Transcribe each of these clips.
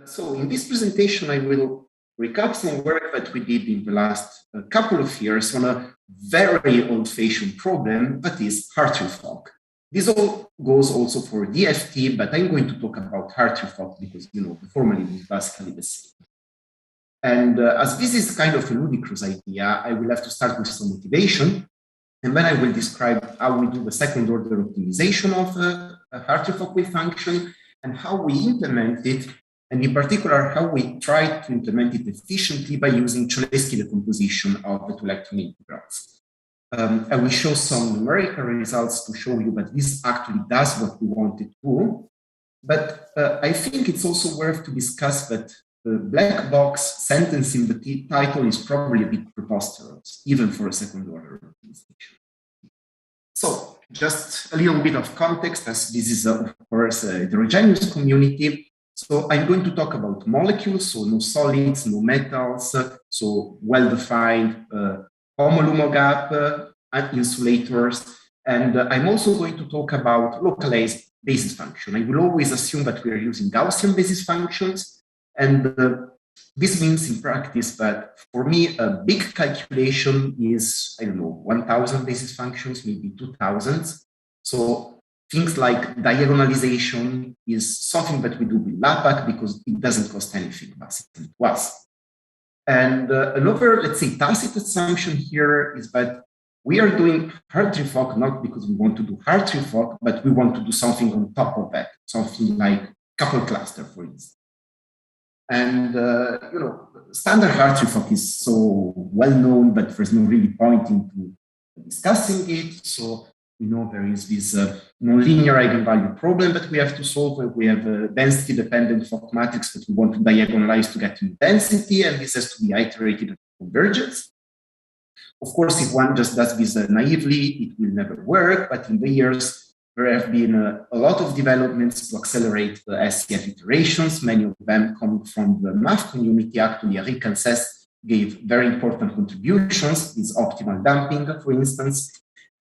So in this presentation, I will recap some work that we did in the last couple of years on a very old-fashioned problem that is Hartree-Fock. This all goes also for DFT, but I'm going to talk about Hartree-Fock because, the formula is basically the same. And as this is kind of a ludicrous idea, I will have to start with some motivation, and then I will describe how we do the second-order optimization of a Hartree-Fock wave function and how we implement it, and in particular, how we try to implement it efficiently by using Cholesky decomposition of the two-electron integrals. I will show some numerical results to show you that this actually does what we wanted to do. But I think it's also worth to discuss that the black box sentence in the title is probably a bit preposterous, even for a second-order optimization. So just a little bit of context, as this is, of course, a heterogeneous community. So I'm going to talk about molecules, so no solids, no metals, so well-defined HOMO-LUMO gap, insulators. And I'm also going to talk about localized basis function. I will always assume that we are using Gaussian basis functions. And this means in practice that for me, a big calculation is, 1,000 basis functions, maybe 2,000. So things like diagonalization is something that we do with LAPACK because it doesn't cost anything basically to us. And another, let's say, tacit assumption here is that we are doing Hartree-Fock not because we want to do Hartree-Fock, but we want to do something on top of that, something like couple cluster, for instance. And, standard Hartree-Fock is so well known that there's no really point into discussing it. So we know there is this nonlinear eigenvalue problem that we have to solve. We have a density-dependent Fock matrix that we want to diagonalize to get to density, and this has to be iterated at convergence. Of course, if one just does this naively, it will never work. But in the years, there have been a lot of developments to accelerate the SCF iterations, many of them coming from the math community. Actually, Eric and Cess gave very important contributions, this optimal damping, for instance.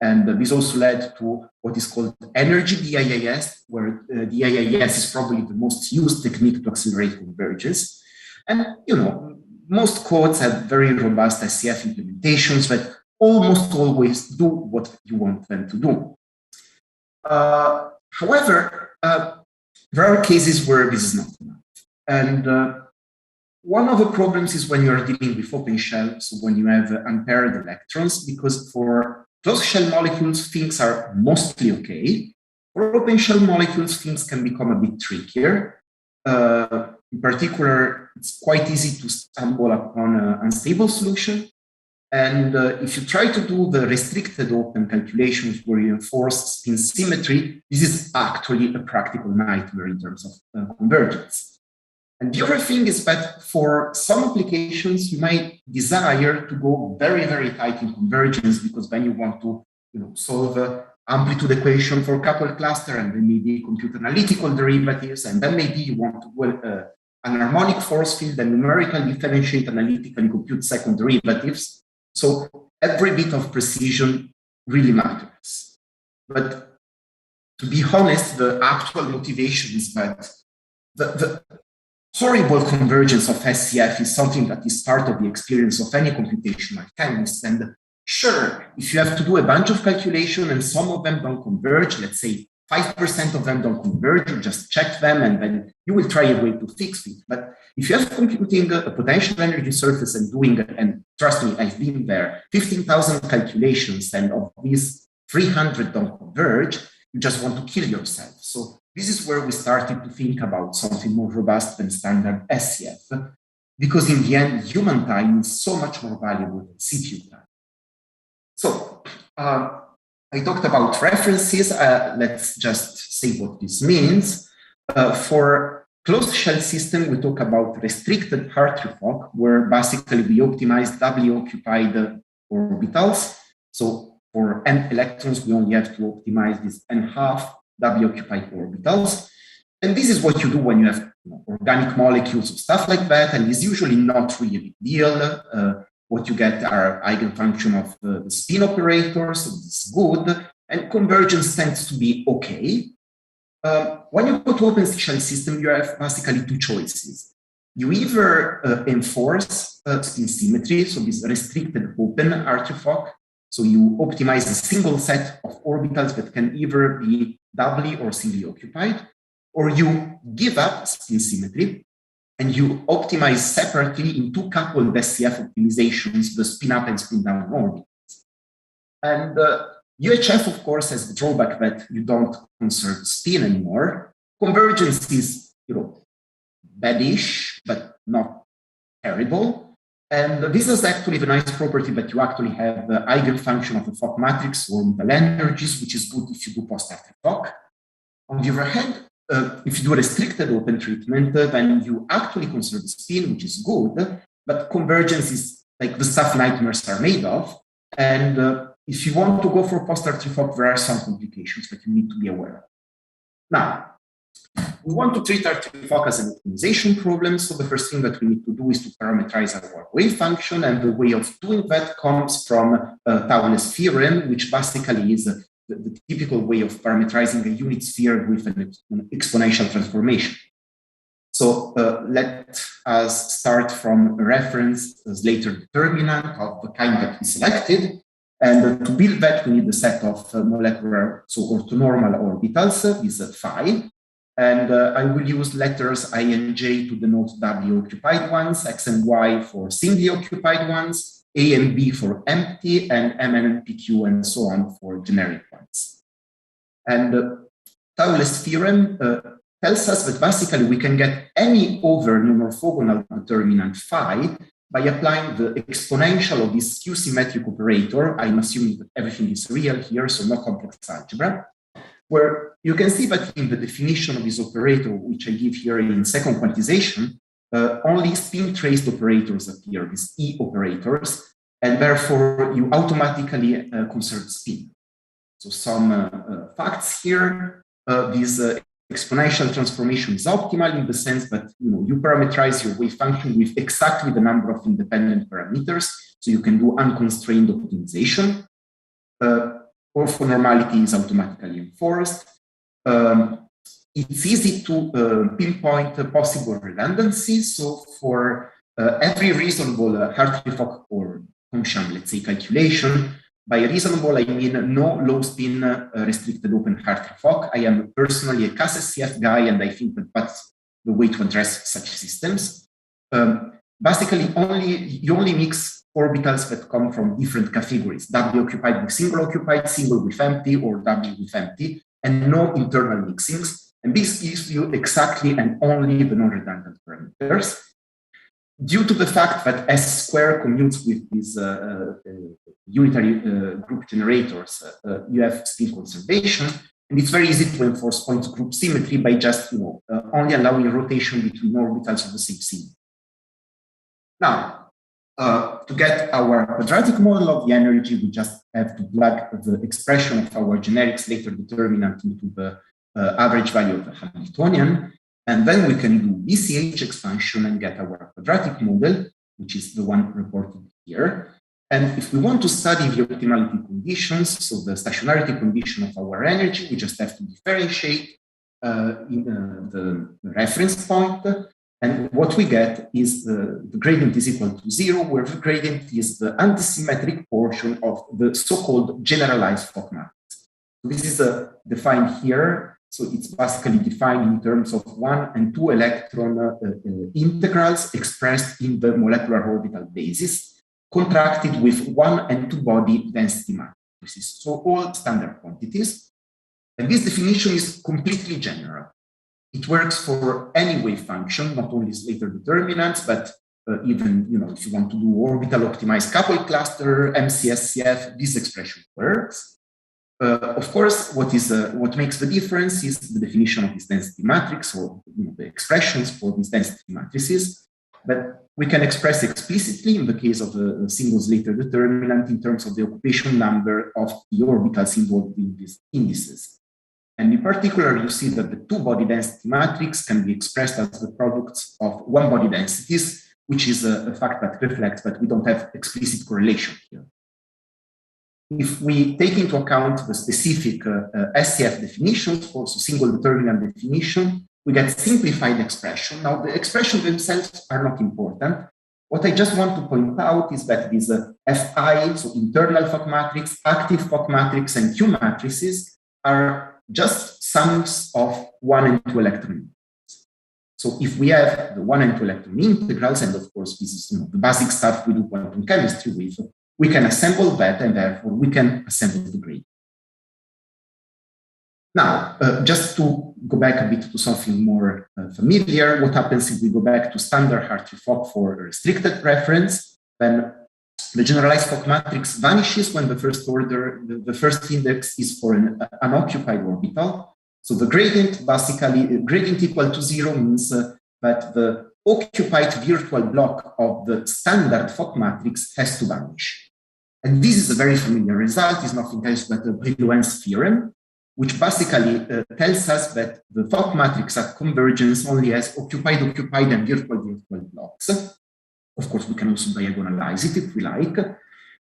And this also led to what is called energy DIIS, where DIIS is probably the most used technique to accelerate convergence. And, most codes have very robust SCF implementations that almost always do what you want them to do. However, there are cases where this is not enough. And one of the problems is when you're dealing with open shell, so when you have unpaired electrons, because for closed shell molecules, things are mostly okay. For open shell molecules, things can become a bit trickier. In particular, it's quite easy to stumble upon an unstable solution. And if you try to do the restricted open calculations where you enforce spin symmetry, this is actually a practical nightmare in terms of convergence. And the other thing is that for some applications, you might desire to go very, very tight in convergence because then you want to solve an amplitude equation for a coupled cluster and then maybe compute analytical derivatives. And then maybe you want to do an harmonic force field and numerically differentiate analytically compute second derivatives. So every bit of precision really matters. But to be honest, the actual motivation is that the horrible convergence of SCF is something that is part of the experience of any computational chemist. And sure, if you have to do a bunch of calculations and some of them don't converge, let's say 5% of them don't converge, you just check them and then you will try a way to fix it. But if you have computing a potential energy surface and doing, and trust me, I've been there, 15,000 calculations and of these 300 don't converge, you just want to kill yourself. So this is where we started to think about something more robust than standard SCF, because in the end, human time is so much more valuable than CPU time. So I talked about references. Let's just say what this means. For closed shell system, we talk about restricted Hartree-Fock, where basically we optimize doubly-occupied orbitals. So for n electrons, we only have to optimize these n-half doubly-occupied orbitals. And this is what you do when you have organic molecules or stuff like that, and it's usually not really a big deal. What you get are eigenfunction of the spin operators, so this is good, and convergence tends to be okay. When you go to open shell system, you have basically two choices. you either enforce spin symmetry, so this restricted open Hartree Fock. So you optimize a single set of orbitals that can either be doubly or singly occupied, or you give up spin symmetry and you optimize separately in two coupled SCF optimizations, the spin up and spin down orbitals. And UHF, of course, has the drawback that you don't conserve spin anymore. Convergence is, badish, but not terrible. And this is actually the nice property that you actually have the eigenfunction of the Fock matrix or orbital energies, which is good if you do post-Hartree Fock. On the other hand, if you do a restricted open treatment, then you actually conserve the spin, which is good, but convergence is like the stuff nightmares are made of. And if you want to go for post-Hartree Fock, there are some complications that you need to be aware of. Now, we want to treat Hartree Fock as an optimization problem. So the first thing that we need to do is to parameterize our wave function. And the way of doing that comes from Cholesky's theorem, which basically is the typical way of parameterizing a unit sphere with an exponential transformation. So let us start from a reference Slater determinant of the kind that we selected. And to build that, we need a set of molecular, so orthonormal orbitals, is phi. And I will use letters I and J to denote W occupied ones, X and Y for singly occupied ones, A and B for empty, and M and PQ and so on for generic ones. And Cholesky's theorem tells us that basically we can get any over non-orthogonal determinant phi by applying the exponential of this Q-symmetric operator. I'm assuming that everything is real here, so no complex algebra, where you can see that in the definition of this operator, which I give here in second quantization, only spin-traced operators appear, these E operators, and therefore you automatically conserve spin. So some facts here, this exponential transformation is optimal in the sense that you parameterize your wave function with exactly the number of independent parameters, so you can do unconstrained optimization. Orthonormality is automatically enforced. It's easy to pinpoint possible redundancies. So for every reasonable Hartree Fock or function, let's say, calculation, by reasonable, I mean no low spin restricted open Hartree Fock. I am personally a QCSCF guy, and I think that that's the way to address such systems. Basically, you only mix orbitals that come from different categories, W occupied with single with empty, or W with empty, and no internal mixings. And this gives you exactly and only the non-redundant parameters. Due to the fact that S square commutes with these unitary group generators, you have spin conservation, and it's very easy to enforce point group symmetry by just only allowing rotation between orbitals of the same symmetry. Now, to get our quadratic model of the energy, we just have to plug the expression of our generic Slater determinant into the average value of the Hamiltonian. And then we can do BCH expansion and get our quadratic model, which is the one reported here. And if we want to study the optimality conditions, so the stationarity condition of our energy, we just have to differentiate the reference point. And what we get is the gradient is equal to 0, where the gradient is the antisymmetric portion of the so-called generalized Fock matrix. So this is defined here. So it's basically defined in terms of 1 and 2 electron integrals expressed in the molecular orbital basis, contracted with 1 and 2 body density matrices. So all standard quantities. And this definition is completely general. It works for any wave function, not only Slater determinants, but even if you want to do orbital optimized coupled cluster, MCSCF, this expression works. Of course, what makes the difference is the definition of this density matrix, or the expressions for these density matrices that we can express explicitly in the case of a single Slater determinant in terms of the occupation number of the orbitals involved in these indices. And in particular, you see that the two-body density matrix can be expressed as the products of one-body densities, which is a fact that reflects that we don't have explicit correlation here. If we take into account the specific SCF definitions, also single determinant definition, we get simplified expression. Now, the expressions themselves are not important. What I just want to point out is that these Fi, so internal Fock matrix, active Fock matrix, and Q matrices are just sums of 1 and 2 electron. So if we have the 1 and 2 electron integrals, and of course this is the basic stuff we do quantum chemistry with, we can assemble that, and therefore we can assemble the gradient. Now, just to go back a bit to something more familiar, what happens if we go back to standard Hartree Fock for a restricted reference? Then the generalized Fock matrix vanishes when the first order, the first index is for an unoccupied orbital. So the gradient, basically, gradient equal to 0 means that the occupied virtual block of the standard Fock matrix has to vanish. And this is a very familiar result. It's nothing else but the Brillouin's theorem, which basically tells us that the Fock matrix at convergence only has occupied, and virtual blocks. Of course, we can also diagonalize it if we like.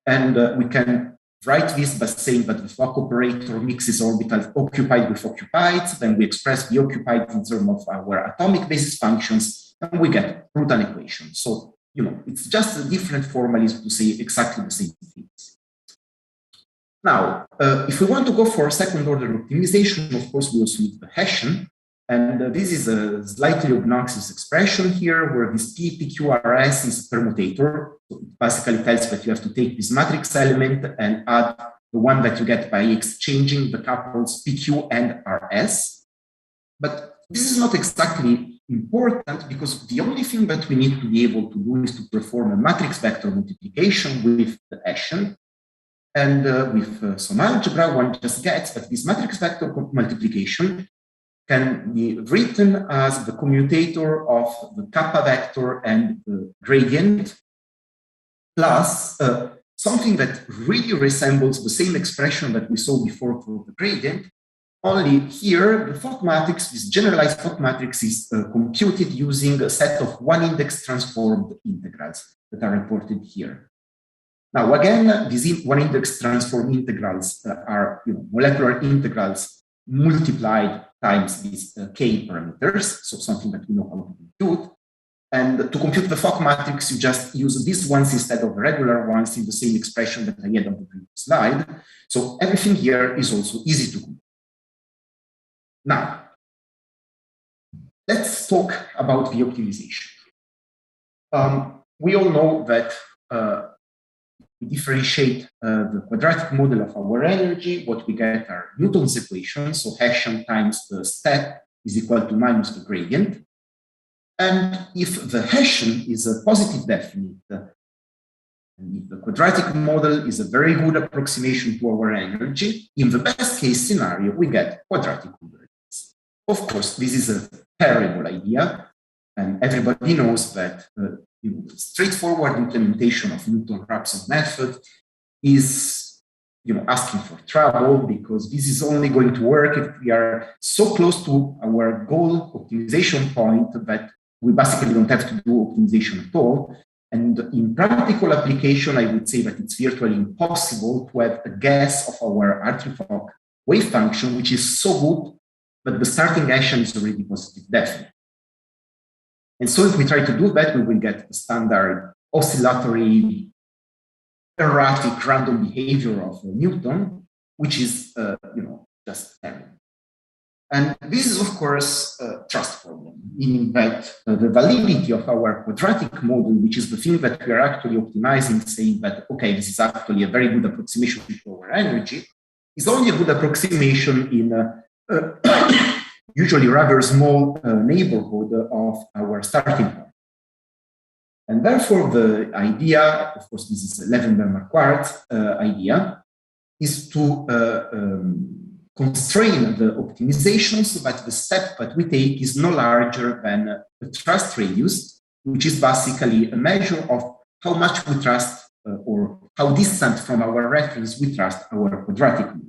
And we can write this by saying that the Fock operator mixes orbitals occupied with occupieds. Then we express the occupied in terms of our atomic basis functions, and we get Rutan equation. So, it's just a different formalism to say exactly the same things. Now, if we want to go for second order optimization, of course, we also need the Hessian. And this is a slightly obnoxious expression here, where this P, PQRS is a permutator. So it basically tells that you have to take this matrix element and add the one that you get by exchanging the couples PQ and RS. But this is not exactly important, because the only thing that we need to be able to do is to perform a matrix vector multiplication with the Hessian. And with some algebra, one just gets that this matrix vector multiplication can be written as the commutator of the kappa vector and the gradient, plus something that really resembles the same expression that we saw before for the gradient. Only here, the Fock matrix, this generalized Fock matrix, is computed using a set of one-index transformed integrals that are reported here. Now, again, these one-index transform integrals are molecular integrals multiplied times these k parameters, so something that we know how to compute. And to compute the Fock matrix, you just use these ones instead of regular ones in the same expression that I had on the previous slide. So everything here is also easy to compute. Now, let's talk about the optimization. We all know that we differentiate the quadratic model of our energy. What we get are Newton's equations. So Hessian times the step is equal to minus the gradient. And if the Hessian is a positive definite, and if the quadratic model is a very good approximation to our energy, in the best case scenario, we get quadratic convergence. Of course, this is a terrible idea. And everybody knows that straightforward implementation of Newton-Raphson method is asking for trouble, because this is only going to work if we are so close to our goal optimization point that we basically don't have to do optimization at all. And in practical application, I would say that it's virtually impossible to have a guess of our Hartree Fock wave function, which is so good that the starting Hessian is already positive definite. And so if we try to do that, we will get the standard oscillatory, erratic, random behavior of Newton, which is, just terrible. And this is, of course, a trust problem, meaning that the validity of our quadratic model, which is the thing that we are actually optimizing, saying that, okay, this is actually a very good approximation to our energy, is only a good approximation in usually rather small neighborhood of our starting point. And therefore, the idea, of course, this is Levenberg-Marquardt idea, is to constrain the optimization so that the step that we take is no larger than the trust radius, which is basically a measure of how much we trust or how distant from our reference we trust our quadratic model.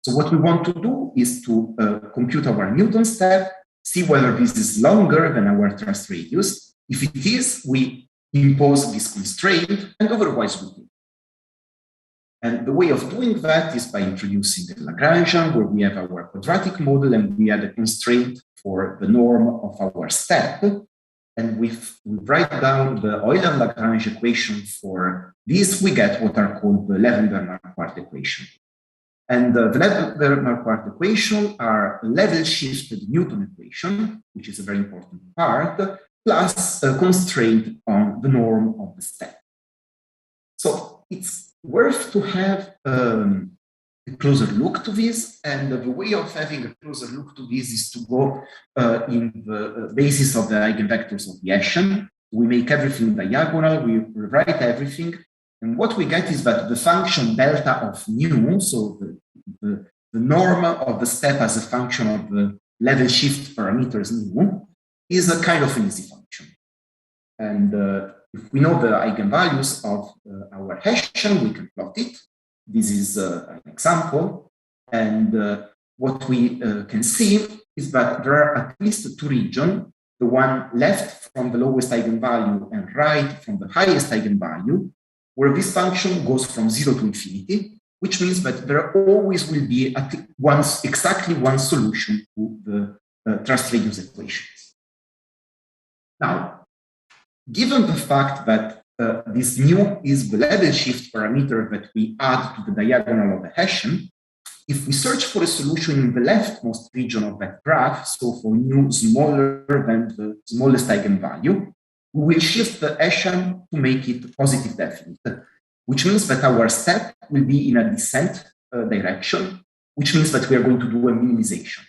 So what we want to do is to compute our Newton step, see whether this is longer than our trust radius. If it is, we impose this constraint, and otherwise we do. And the way of doing that is by introducing the Lagrangian, where we have our quadratic model and we add a constraint for the norm of our step. And we write down the Euler-Lagrange equation for this, we get what are called the level-Bernard-Quart equation. And the level-Bernard-Quart equation are a level-shifted Newton equation, which is a very important part, plus a constraint on the norm of the step. So it's worth to have a closer look to this, and the way of having a closer look to this is to go in the basis of the eigenvectors of the Hessian. We make everything diagonal, we rewrite everything, and what we get is that the function delta of nu, so the norm of the step as a function of the level shift parameters nu, is a kind of an easy function. And if we know the eigenvalues of our Hessian, we can plot it. This is an example. And what we can see is that there are at least two regions, the one left from the lowest eigenvalue and right from the highest eigenvalue, where this function goes from 0 to infinity, which means that there always will be exactly one solution to the thrust radius equations. Now, given the fact that this nu is the level shift parameter that we add to the diagonal of the Hessian, if we search for a solution in the leftmost region of that graph, so for nu smaller than the smallest eigenvalue, we will shift the Hessian to make it positive definite, which means that our step will be in a descent direction, which means that we are going to do a minimization.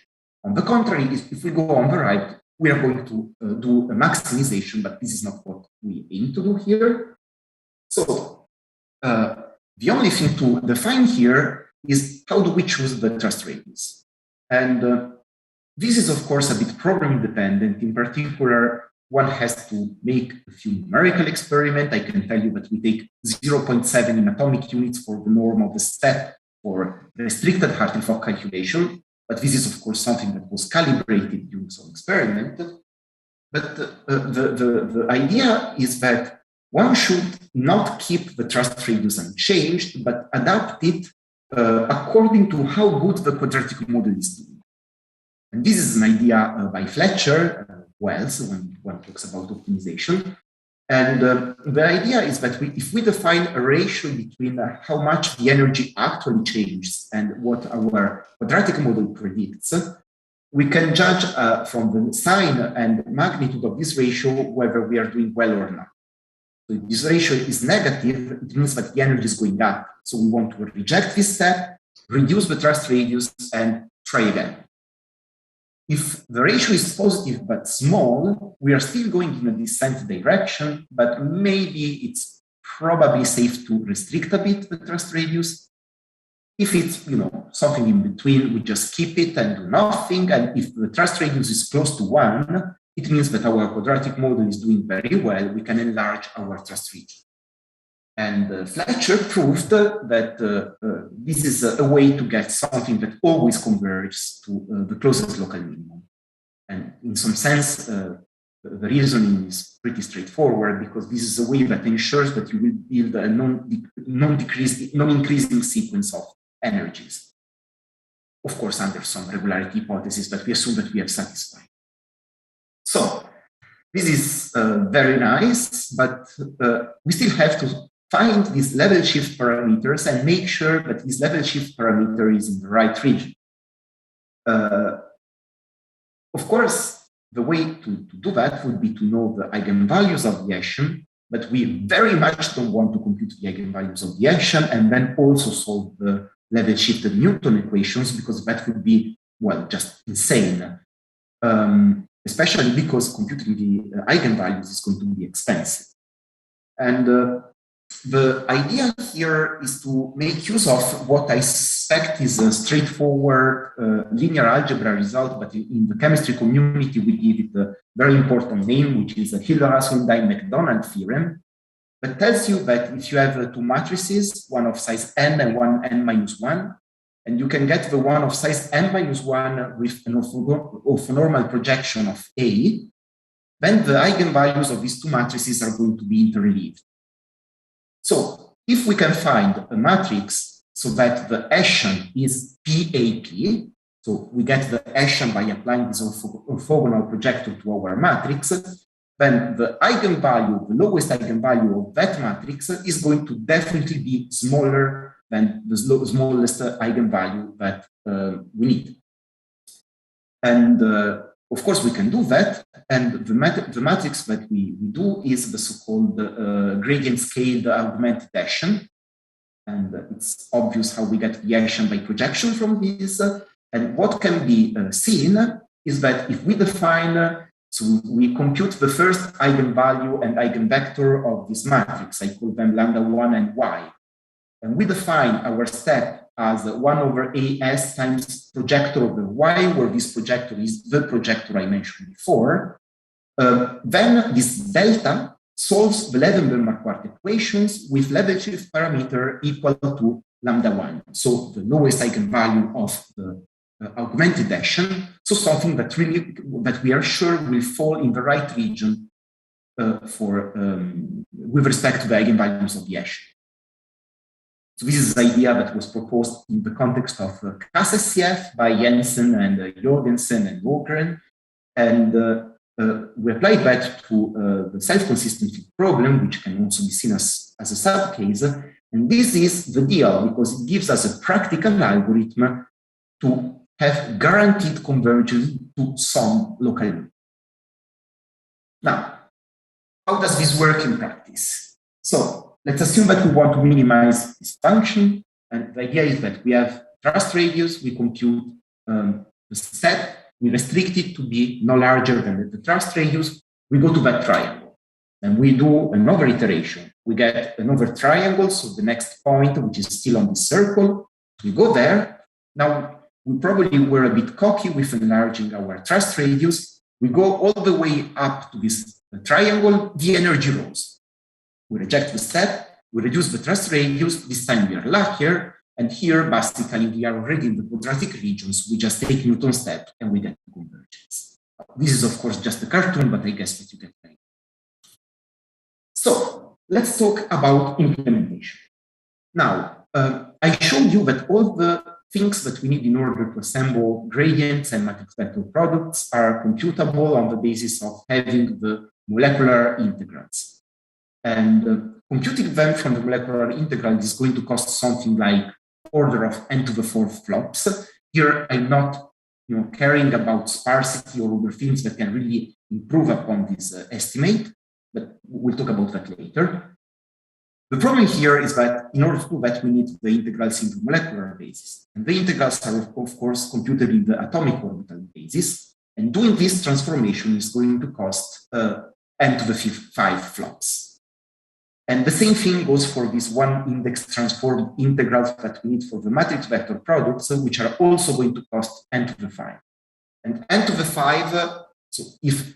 On the contrary, if we go on the right, we are going to do a maximization, but this is not what we aim to do here. So the only thing to define here is how do we choose the thrust radius? And this is, of course, a bit program dependent. In particular, one has to make a few numerical experiments. I can tell you that we take 0.7 in atomic units for the norm of the step for restricted Hartree-Fock calculation. But this is, of course, something that was calibrated during some experiment. But the idea is that one should not keep the thrust radius unchanged, but adapt it according to how good the quadratic model is doing. And this is an idea by Fletcher, Wells, when one talks about optimization. And the idea is that if we define a ratio between how much the energy actually changes and what our quadratic model predicts, we can judge from the sign and magnitude of this ratio whether we are doing well or not. So if this ratio is negative, it means that the energy is going up. So we want to reject this step, reduce the thrust radius, and try again. If the ratio is positive but small, we are still going in a descent direction, but maybe it's probably safe to restrict a bit the thrust radius. If it's something in between, we just keep it and do nothing. And if the thrust radius is close to 1, it means that our quadratic model is doing very well. We can enlarge our thrust region. And Fletcher proved that this is a way to get something that always converges to the closest local minimum. And in some sense, the reasoning is pretty straightforward because this is a way that ensures that you will build a non-increasing sequence of energies. Of course, under some regularity hypothesis that we assume that we have satisfied. So this is very nice, but we still have to find these level shift parameters and make sure that this level shift parameter is in the right region. Of course, the way to do that would be to know the eigenvalues of the Hessian, but we very much don't want to compute the eigenvalues of the Hessian and then also solve the level shifted Newton equations, because that would be, well, just insane. Especially because computing the eigenvalues is going to be expensive. And the idea here is to make use of what I suspect is a straightforward linear algebra result, but in the chemistry community, we give it a very important name, which is a Hilderath-Sundine-McDonald theorem, that tells you that if you have two matrices, one of size n and one n-1, and you can get the one of size n-1 with an orthonormal projection of A, then the eigenvalues of these two matrices are going to be interleaved. So if we can find a matrix so that the Hessian is PAP, So we get the Hessian by applying this orthogonal projector to our matrix. Then the eigenvalue, the lowest eigenvalue of that matrix is going to definitely be smaller than the smallest eigenvalue that we need. And of course, we can do that. And the matrix that we do is the so-called gradient scaled augmented Hessian. And it's obvious how we get the Hessian by projection from this. And what can be seen is that if we define, so we compute the first eigenvalue and eigenvector of this matrix, I call them lambda1 and y. And we define our step as 1 over AS times projector over y, where this projector is the projector I mentioned before. Then this delta solves the Levenberg-Marquardt equations with level shift parameter equal to lambda1. So the lowest eigenvalue of the augmented Hessian, so something that we are sure will fall in the right region with respect to the eigenvalues of the Hessian. So this is the idea that was proposed in the context of QCSCF by Jensen and Jorgensen and Ågren, and we applied that to the self-consistent field problem, which can also be seen as a subcase. And this is the deal because it gives us a practical algorithm to have guaranteed convergence to some local loop. Now, how does this work in practice? So let's assume that we want to minimize this function. And the idea is that we have thrust radius, we compute the step, we restrict it to be no larger than the thrust radius, we go to that triangle. And we do another iteration. We get another triangle, so the next point, which is still on this circle, we go there. Now, we probably were a bit cocky with enlarging our thrust radius. We go all the way up to this triangle, the energy rose. We reject the step, we reduce the thrust radius, this time we are luckier, and here basically we are already in the quadratic regions, we just take Newton's step and we get convergence. This is of course just a cartoon, but I guess that you get it. So let's talk about implementation. Now, I showed you that all the things that we need in order to assemble gradients and matrix vector products are computable on the basis of having the molecular integrals. And computing them from the molecular integral is going to cost something like order of n to the 4th flops. Here, I'm not caring about sparsity or other things that can really improve upon this estimate, but we'll talk about that later. The problem here is that in order to do that, we need the integrals in the molecular basis. And the integrals are, of course, computed in the atomic orbital basis. And doing this transformation is going to cost n to the 5 flops. And the same thing goes for these one index transformed integrals that we need for the matrix vector products, which are also going to cost n to the 5. And n to the 5, so if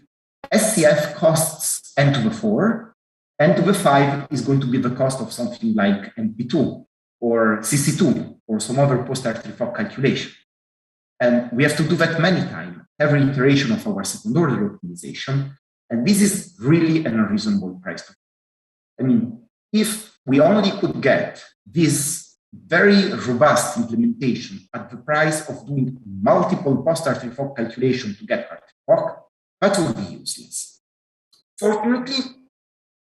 SCF costs n to the 4, n to the 5 is going to be the cost of something like MP2 or CC2 or some other post-Hartree Fock calculation. And we have to do that many times, every iteration of our second order optimization. And this is really an unreasonable price to pay. I mean, if we only could get this very robust implementation at the price of doing multiple post-Hartree Fock calculations to get Hartree Fock, that would be useless. Fortunately,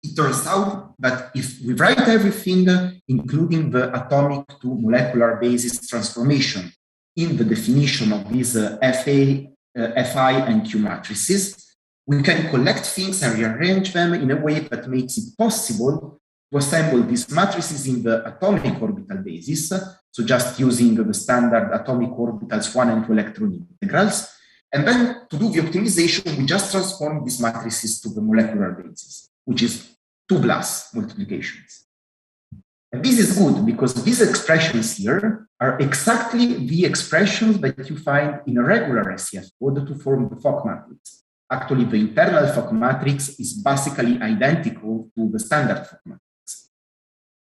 it turns out that if we write everything, including the atomic to molecular basis transformation in the definition of these FA, Fi, and Q matrices, we can collect things and rearrange them in a way that makes it possible to assemble these matrices in the atomic orbital basis, so just using the standard atomic orbitals 1 and 2 electron integrals. And then to do the optimization, we just transform these matrices to the molecular basis, which is 2 plus multiplications. And this is good because these expressions here are exactly the expressions that you find in a regular SCF code to form the Fock matrix. Actually, the internal Fock matrix is basically identical to the standard Fock matrix.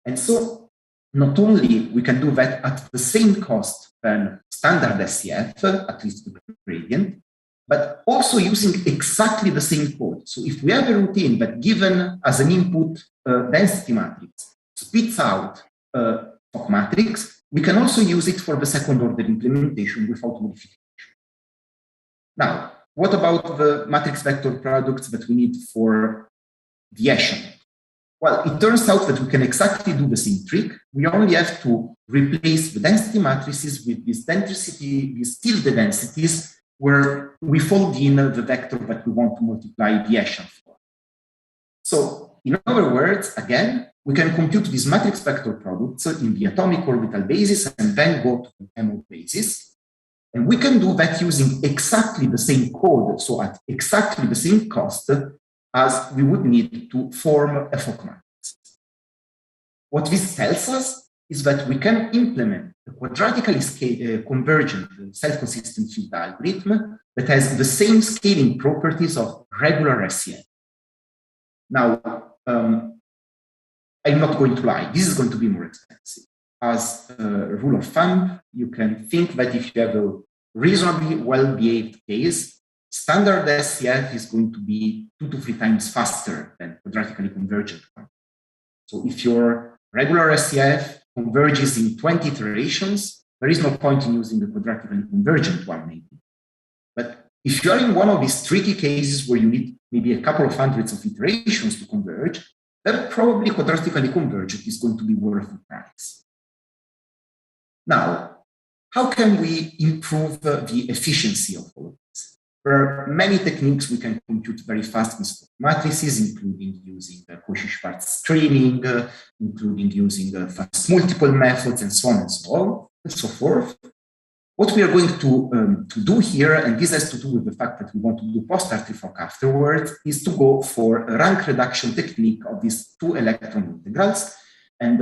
And so not only we can do that at the same cost than standard SCF, at least the gradient, but also using exactly the same code. So if we have a routine that given as an input density matrix spits out Fock Fock matrix, we can also use it for the second order implementation without modification. Now, what about the matrix vector products that we need for the Hessian? Well, it turns out that we can exactly do the same trick. We only have to replace the density matrices with this density, these tilde densities, where we fold in the vector that we want to multiply the Hessian for. So, in other words, again, we can compute these matrix vector products in the atomic orbital basis and then go to the MO basis. And we can do that using exactly the same code, so at exactly the same cost as we would need to form a Fock matrix. What this tells us is that we can implement a quadratically convergent self-consistent field algorithm that has the same scaling properties of regular SCF. Now, I'm not going to lie, this is going to be more expensive. As a rule of thumb, you can think that if you have a reasonably well-behaved case, standard SCF is going to be 2 to 3 times faster than quadratically convergent one. So if your regular SCF converges in 20 iterations, there is no point in using the quadratically convergent one, maybe. But if you are in one of these tricky cases where you need maybe a couple of hundreds of iterations to converge, then probably quadratically convergent is going to be worth the price. Now, how can we improve the efficiency of all of this? There are many techniques we can compute very fast with matrices, including using Cauchy-Schwarz training, including using fast multiple methods, and so on and so on and so forth. What we are going to do here, and this has to do with the fact that we want to do post-Hartree Fock afterwards, is to go for a rank reduction technique of these two-electron integrals. And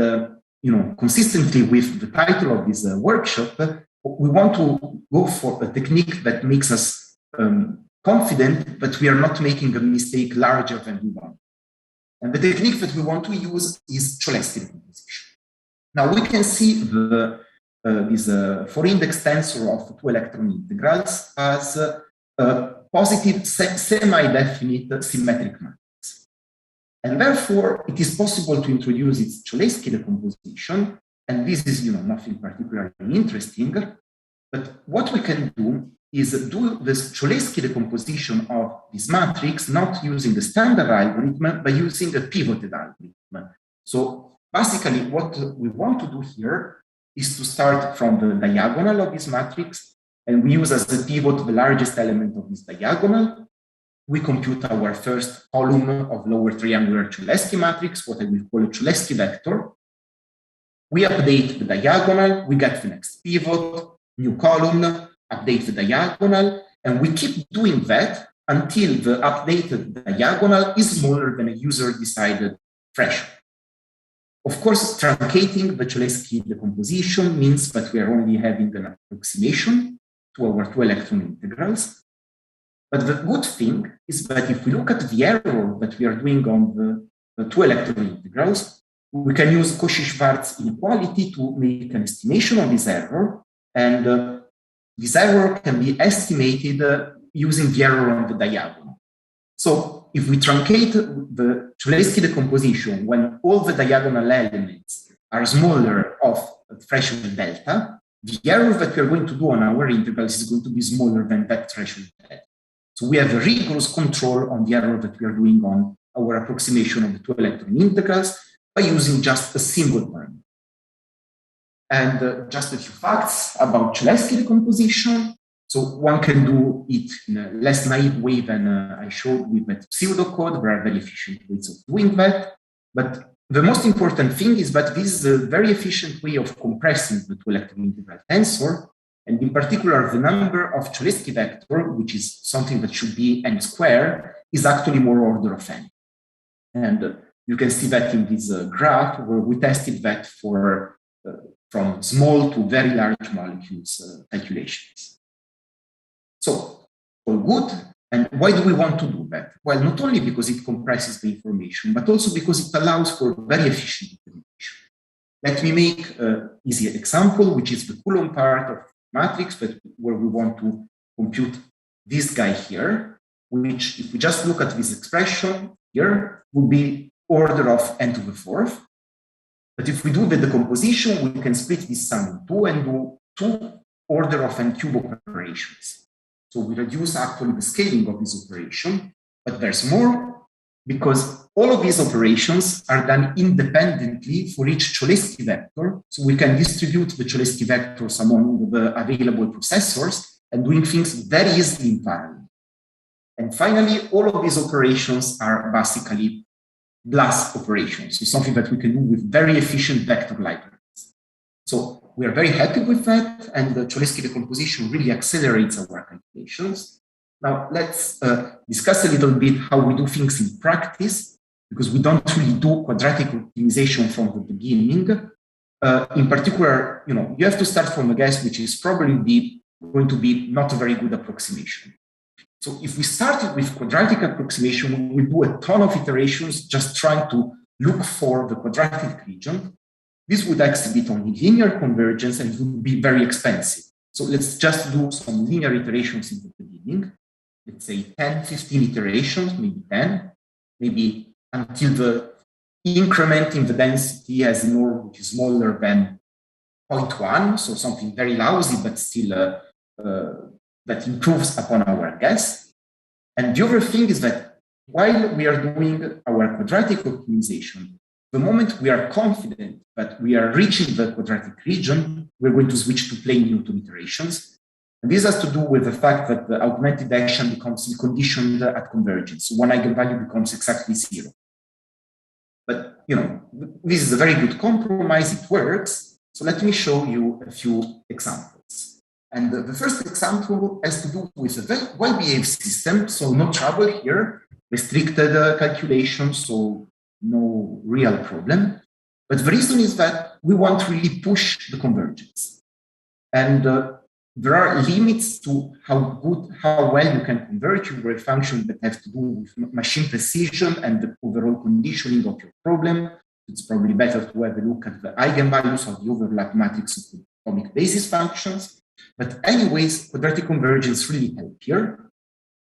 consistently with the title of this workshop, we want to go for a technique that makes us confident that we are not making a mistake larger than we want. And the technique that we want to use is Cholesky decomposition. Now we can see this four-index tensor of two-electron integrals as a positive semi-definite symmetric matrix. And therefore, it is possible to introduce its Cholesky decomposition, and this is nothing particularly interesting, but what we can do is do this Cholesky decomposition of this matrix not using the standard algorithm, but using a pivoted algorithm. So basically, what we want to do here is to start from the diagonal of this matrix, and we use as a pivot the largest element of this diagonal. We compute our first column of lower triangular Cholesky matrix, what I will call a Cholesky vector. We update the diagonal, we get the next pivot, new column, update the diagonal, and we keep doing that until the updated diagonal is smaller than a user-decided threshold. Of course, truncating the Cholesky decomposition means that we are only having an approximation to our two-electron integrals. But the good thing is that if we look at the error that we are doing on the two-electron integrals, we can use Cauchy-Schwarz inequality to make an estimation of this error. And this error can be estimated using the error on the diagonal. So if we truncate the Cholesky decomposition when all the diagonal elements are smaller of threshold delta, the error that we are going to do on our integrals is going to be smaller than that threshold delta. So we have a rigorous control on the error that we are doing on our approximation of the two-electron integrals by using just a single parameter. And just a few facts about Cholesky decomposition. So one can do it in a less naive way than I showed with that pseudocode. There are very efficient ways of doing that. But the most important thing is that this is a very efficient way of compressing the two-electron integral tensor. And in particular, the number of Cholesky vector, which is something that should be n squared, is actually more order of n. And you can see that in this graph where we tested that for from small to very large molecules calculations. So, all good. And why do we want to do that? Well, not only because it compresses the information, but also because it allows for very efficient implementation. Let me make an easy example, which is the Coulomb part of matrix, where we want to compute this guy here, which, if we just look at this expression here, would be order of n to the fourth. But if we do the decomposition, we can split this sum in two and do two order of n cube operations. So we reduce actually the scaling of this operation, but there's more, because all of these operations are done independently for each Cholesky vector. So we can distribute the Cholesky vectors among the available processors and doing things very easily in parallel. And finally, all of these operations are basically BLAS operations, so something that we can do with very efficient vector libraries. So we are very happy with that, and the Cholesky decomposition really accelerates our calculations. Now let's discuss a little bit how we do things in practice, because we don't really do quadratic optimization from the beginning. In particular, you have to start from a guess which is probably going to be not a very good approximation. So if we started with quadratic approximation, we will do a ton of iterations just trying to look for the quadratic region. This would exhibit only linear convergence and it would be very expensive. So let's just do some linear iterations in the beginning. Let's say 10, 15 iterations, maybe 10, maybe until the increment in the density has an order which is smaller than 0.1, so something very lousy, but still that improves upon our guess. And the other thing is that while we are doing our quadratic optimization, the moment we are confident that we are reaching the quadratic region, we're going to switch to plain Newton iterations. And this has to do with the fact that the augmented Hessian becomes conditioned at convergence. So one eigenvalue becomes exactly 0. But, this is a very good compromise. It works. So let me show you a few examples. And the first example has to do with a very well-behaved system. So no trouble here, restricted calculation, so no real problem. But the reason is that we want to really push the convergence. And there are limits to how well you can converge over a function that have to do with machine precision and the overall conditioning of your problem. It's probably better to have a look at the eigenvalues of the overlap matrix of the atomic basis functions. But anyways, quadratic convergence really help here.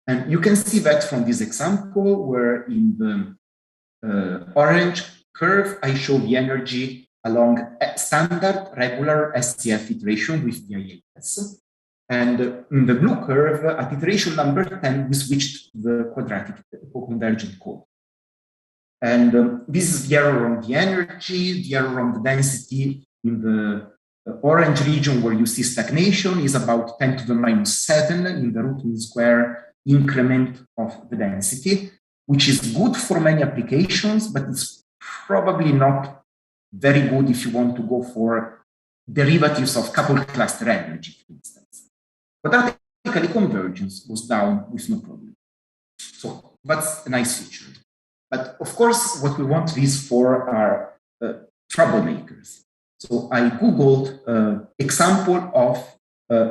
And you can see that from this example where in the orange curve, I show the energy along a standard regular SCF iteration with DIIS. And in the blue curve, at iteration number 10, we switched to the quadratic convergent code. And this is the error on the energy, the error on the density in the orange region where you see stagnation is about 10 to the minus 7 in the root mean square increment of the density, which is good for many applications, but it's probably not very good if you want to go for derivatives of coupled cluster energy, for instance. Quadratically convergence goes down with no problem. So that's a nice feature. But of course, what we want these for are troublemakers. So I Googled example of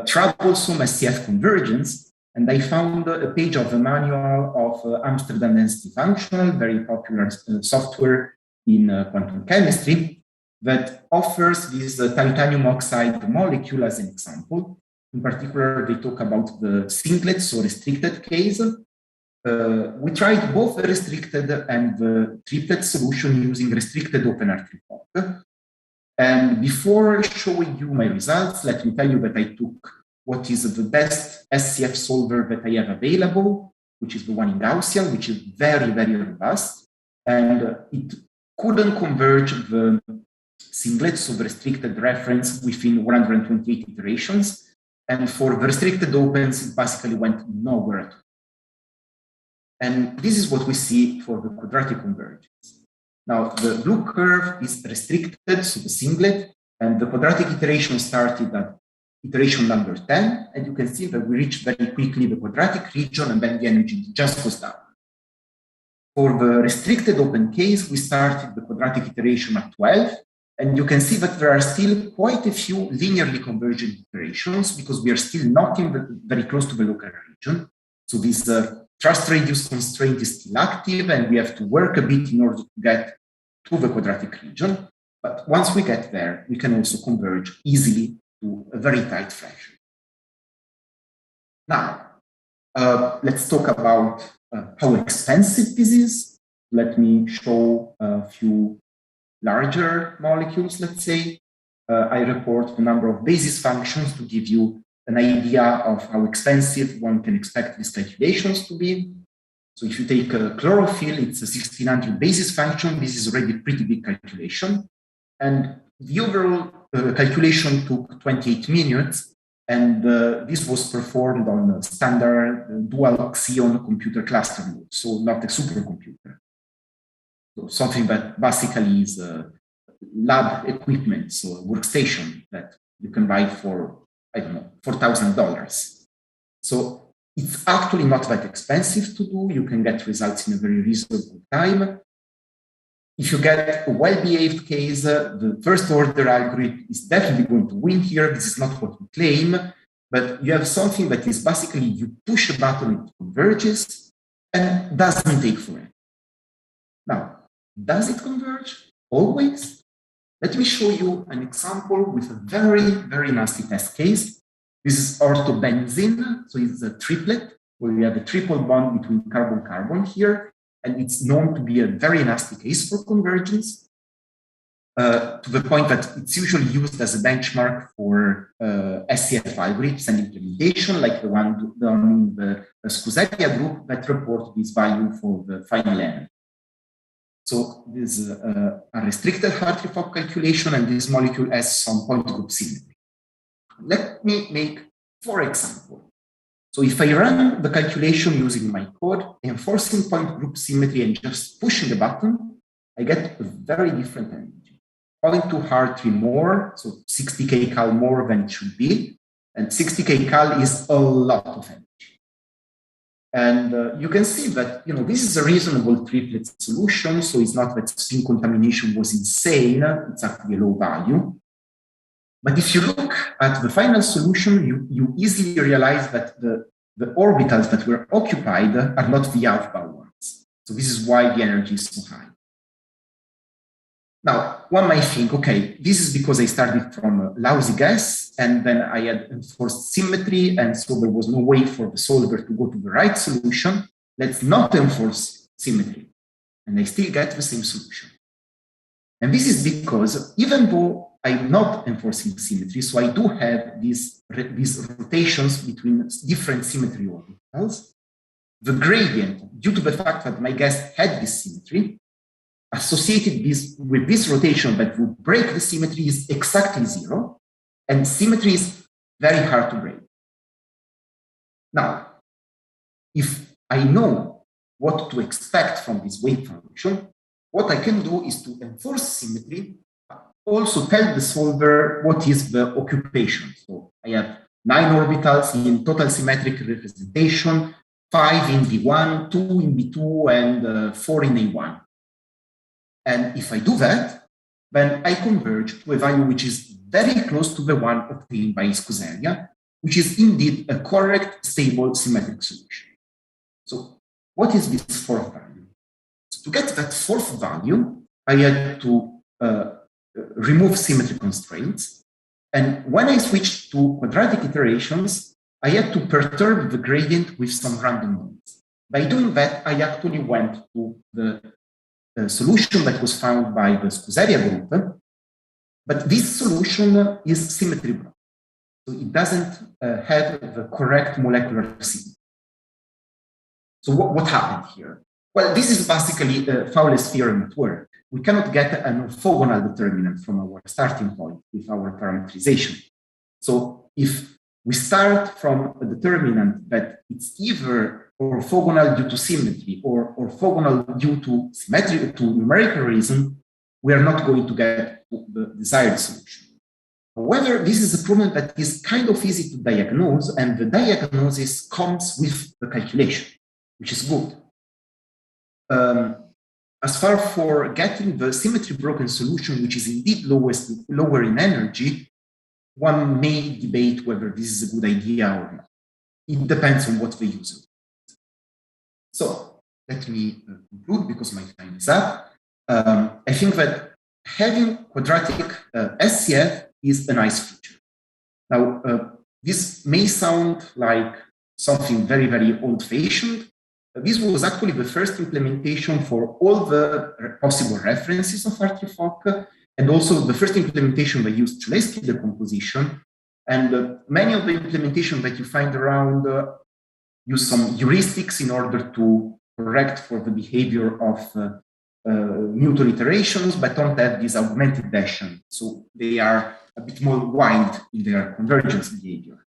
troublesome SCF convergence, and I found a page of a manual of Amsterdam density functional, very popular software in quantum chemistry, that offers this titanium oxide molecule as an example. In particular, they talk about the singlet, so restricted case. We tried both the restricted and the triplet solution using restricted open Hartree Fock. And before showing you my results, let me tell you that I took what is the best SCF solver that I have available, which is the one in Gaussian, which is very, very robust. And it couldn't converge the singlets, so the restricted reference, within 128 iterations. And for the restricted opens, it basically went nowhere at all. And this is what we see for the quadratic convergence. Now, the blue curve is restricted, so the singlet, and the quadratic iteration started at iteration number 10, and you can see that we reach very quickly the quadratic region, and then the energy just goes down. For the restricted open case, we started the quadratic iteration at 12, and you can see that there are still quite a few linearly convergent iterations because we are still not very close to the local region. So this trust radius constraint is still active, and we have to work a bit in order to get to the quadratic region. But once we get there, we can also converge easily to a very tight fraction. Now, let's talk about how expensive this is. Let me show a few larger molecules, let's say, I report the number of basis functions to give you an idea of how expensive one can expect these calculations to be. So if you take chlorophyll, it's a 1600 basis function. This is already a pretty big calculation. And the overall calculation took 28 minutes. And this was performed on a standard dual Xeon computer cluster node, so not a supercomputer. So something that basically is lab equipment, so a workstation that you can buy for, I don't know, $4,000. So it's actually not that expensive to do. You can get results in a very reasonable time. If you get a well-behaved case, the first order algorithm is definitely going to win here. This is not what we claim, but you have something that is basically you push a button, it converges, and doesn't take forever. Now, does it converge? Always? Let me show you an example with a very, very nasty test case. This is ortho-benzyne, so it's a triplet where we have a triple bond between carbon-carbon here, and it's known to be a very nasty case for convergence, to the point that it's usually used as a benchmark for SCF algorithms and implementation, like the one done in the Scuseria group that report this value for the final energy. So this is a restricted Hartree Fock calculation, and this molecule has some point group symmetry. Let me make 4 examples. So if I run the calculation using my code, enforcing point group symmetry and just pushing the button, I get a very different energy. 0.2 Hartree more, so 60 kcal more than it should be, and 60 kcal is a lot of energy. And you can see that this is a reasonable triplet solution, so it's not that spin contamination was insane, it's actually a low value. But if you look at the final solution, you easily realize that the orbitals that were occupied are not the Aufbau ones. So this is why the energy is so high. Now, one might think, okay, this is because I started from a lousy gas, and then I had enforced symmetry, and so there was no way for the solver to go to the right solution. Let's not enforce symmetry. And I still get the same solution. And this is because even though I'm not enforcing symmetry, so I do have these rotations between different symmetry orbitals, the gradient, due to the fact that my gas had this symmetry, associated with this rotation that would break the symmetry is exactly 0, and symmetry is very hard to break. Now, if I know what to expect from this wave function, what I can do is to enforce symmetry, also tell the solver what is the occupation. So I have 9 orbitals in total symmetric representation, 5 in V1, 2 in V2, and 4 in A1. And if I do that, then I converge to a value which is very close to the one obtained by Scuseria, which is indeed a correct, stable, symmetric solution. So what is this 4th value? So to get that 4th value, I had to remove symmetry constraints. And when I switched to quadratic iterations, I had to perturb the gradient with some random nodes. By doing that, I actually went to the solution that was found by the Scuseria group, but this solution is symmetry broken. So it doesn't have the correct molecular symmetry. So what happened here? Well, this is basically Fowler's theorem at work. We cannot get an orthogonal determinant from our starting point with our parametrization. So if we start from a determinant that it's either orthogonal due to symmetry or orthogonal due to symmetry to numerical reason, we are not going to get the desired solution. However, this is a problem that is kind of easy to diagnose, and the diagnosis comes with the calculation, which is good. As far for getting the symmetry broken solution, which is indeed lower in energy, one may debate whether this is a good idea or not. It depends on what the user wants. So let me conclude because my time is up. I think that having quadratic SCF is a nice feature. Now, this may sound like something very, very old-fashioned, This was actually the first implementation for all the possible references of Hartree Fock, and also the first implementation that used Cholesky decomposition. And many of the implementations that you find around use some heuristics in order to correct for the behavior of Newton iterations, but don't have this augmented Hessian. So they are a bit more wild in their convergence behavior.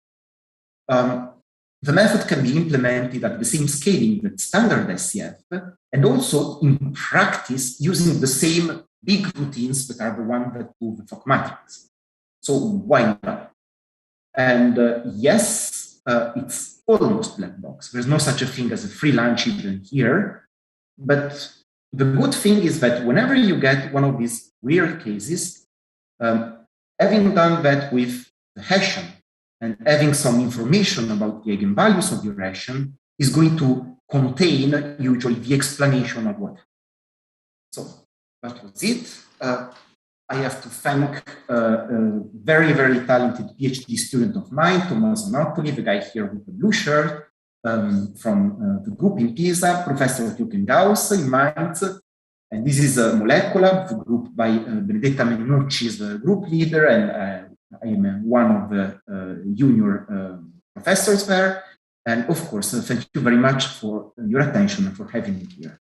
The method can be implemented at the same scaling that standard SCF, and also in practice using the same big routines that are the ones that do the Fock matrix. So why not? And yes, it's almost black box. There's no such a thing as a free lunch even here. But the good thing is that whenever you get one of these weird cases, having done that with the Hessian and having some information about the eigenvalues of your Hessian is going to contain usually the explanation of what. So that was it. I have to thank a very, very talented PhD student of mine, Tommaso Nottoli, the guy here with the blue shirt, from the group in Pisa, Professor Jürgen Gauss in Mainz. And this is Molecular, the group by Benedetta Menucci is the group leader, and I am one of the junior professors there. And of course, thank you very much for your attention and for having me here.